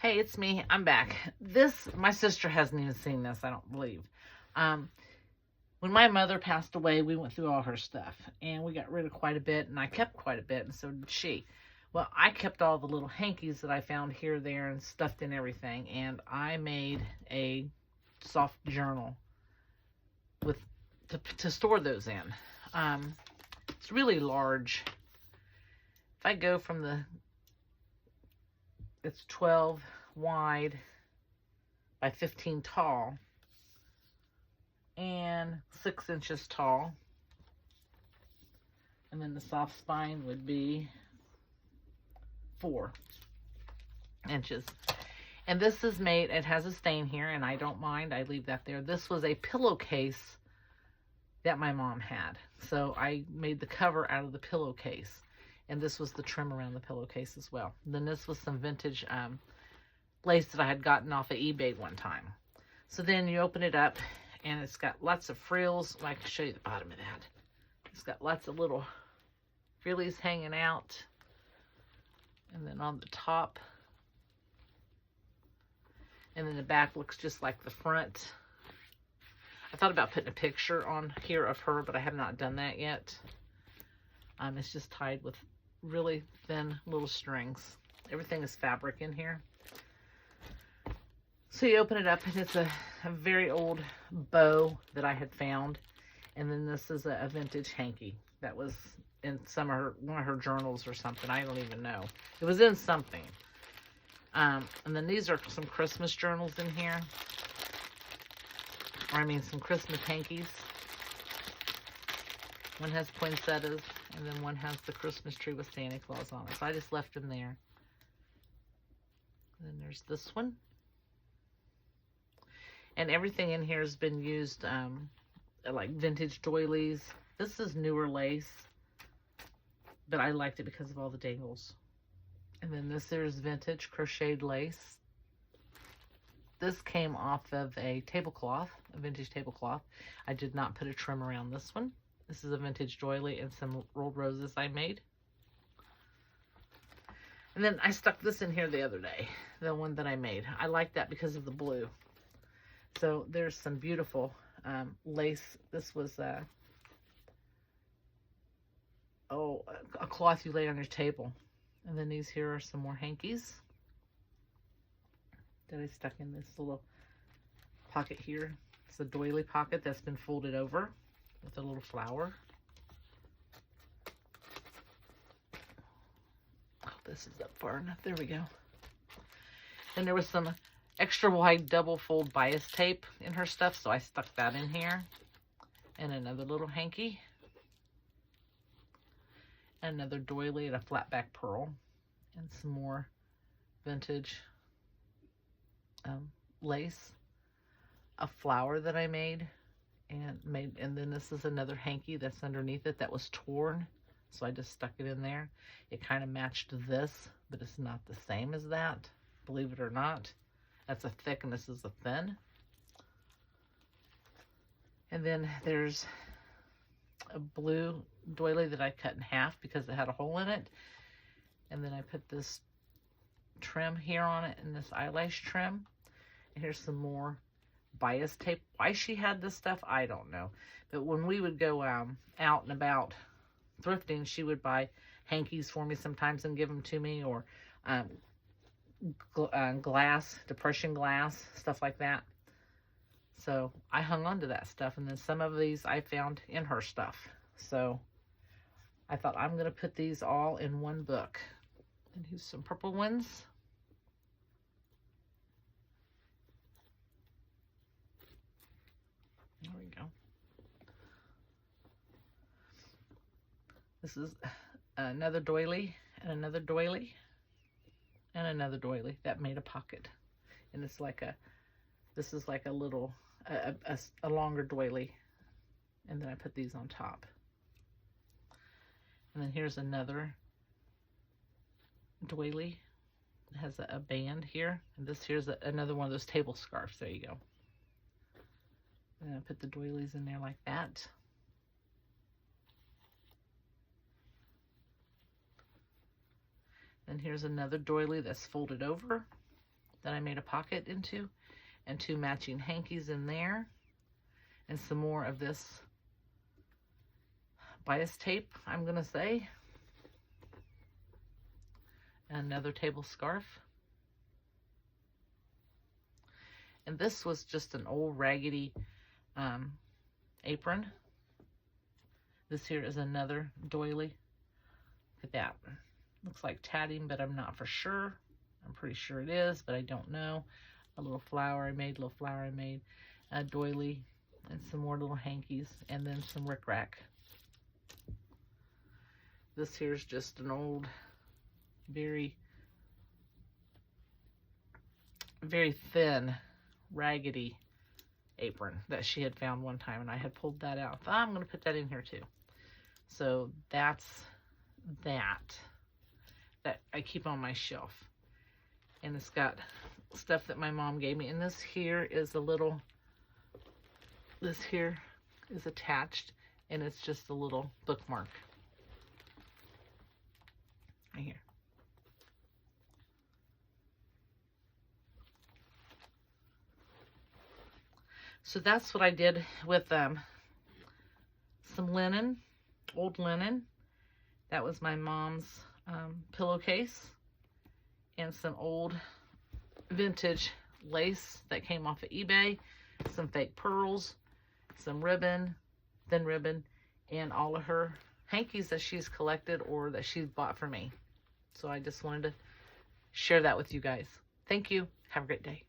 Hey, it's me. I'm back. My sister hasn't even seen this, I don't believe. Um, when my mother passed away, we went through all her stuff and we got rid of quite a bit, and I kept quite a bit, and so did she. Well, I kept all the little hankies that I found here, there, and stuffed in everything, and I made a soft journal with to store those in. It's really large. If I go from it's 12 wide by 15 tall and 6 inches tall, and then the soft spine would be 4 inches. And this is made, it has a stain here, and I don't mind, I leave that there. This was a pillowcase that my mom had, so I made the cover out of the pillowcase, and this was the trim around the pillowcase as well. And then this was some vintage lace that I had gotten off of eBay one time. So then you open it up, and it's got lots of frills. Well, I can show you the bottom of that. It's got lots of little frillies hanging out. And then on the top. And then the back looks just like the front. I thought about putting a picture on here of her, but I have not done that yet. It's just tied with really thin little strings. Everything is fabric in here. So you open it up, and it's a very old bow that I had found. And then this is a vintage hanky that was in one of her journals or something. I don't even know. It was in something. And then these are some Christmas journals in here. Or I mean some Christmas hankies. One has poinsettias, and then one has the Christmas tree with Santa Claus on it. So I just left them there. And then there's this one. And everything in here has been used, like vintage doilies. This is newer lace, but I liked it because of all the dangles. And then this is vintage crocheted lace. This came off of a tablecloth, a vintage tablecloth. I did not put a trim around this one. This is a vintage doily and some rolled roses I made. And then I stuck this in here the other day, the one that I made. I like that because of the blue. So there's some beautiful lace. This was a cloth you lay on your table. And then these here are some more hankies that I stuck in this little pocket here. It's a doily pocket that's been folded over with a little flower. Oh, this is up far enough. There we go. And there was some extra wide double fold bias tape in her stuff, so I stuck that in here. And another little hanky. And another doily and a flat back pearl. And some more vintage lace. A flower that I made. And then this is another hanky that's underneath it that was torn. So I just stuck it in there. It kind of matched this, but it's not the same as that, believe it or not. That's a thick and this is a thin. And then there's a blue doily that I cut in half because it had a hole in it. And then I put this trim here on it and this eyelash trim. And here's some more bias tape. Why she had this stuff, I don't know. But when we would go out and about thrifting, she would buy hankies for me sometimes and give them to me, or glass, depression glass, stuff like that. So I hung on to that stuff, and then some of these I found in her stuff. So I thought I'm going to put these all in one book. And here's some purple ones. There we go. This is another doily and another doily and another doily that made a pocket. And it's like this is like a little, a longer doily. And then I put these on top. And then here's another doily. It has a band here. And this here's another one of those table scarves. There you go. And I put the doilies in there like that. Then here's another doily that's folded over that I made a pocket into, and 2 matching hankies in there, and some more of this bias tape, I'm going to say. Another table scarf. And this was just an old raggedy apron. This here is another doily. Look at that. Looks like tatting, but I'm not for sure. I'm pretty sure it is, but I don't know. A little flower I made, a doily, and some more little hankies, and then some rickrack. This here's just an old, very, very thin, raggedy apron that she had found one time, and I had pulled that out. I'm going to put that in here too. So that's that I keep on my shelf. And it's got stuff that my mom gave me. And this here is this here is attached, and it's just a little bookmark right here. So that's what I did with some linen, old linen. That was my mom's pillowcase, and some old vintage lace that came off of eBay, some fake pearls, some ribbon, thin ribbon, and all of her hankies that she's collected or that she's bought for me. So I just wanted to share that with you guys. Thank you. Have a great day.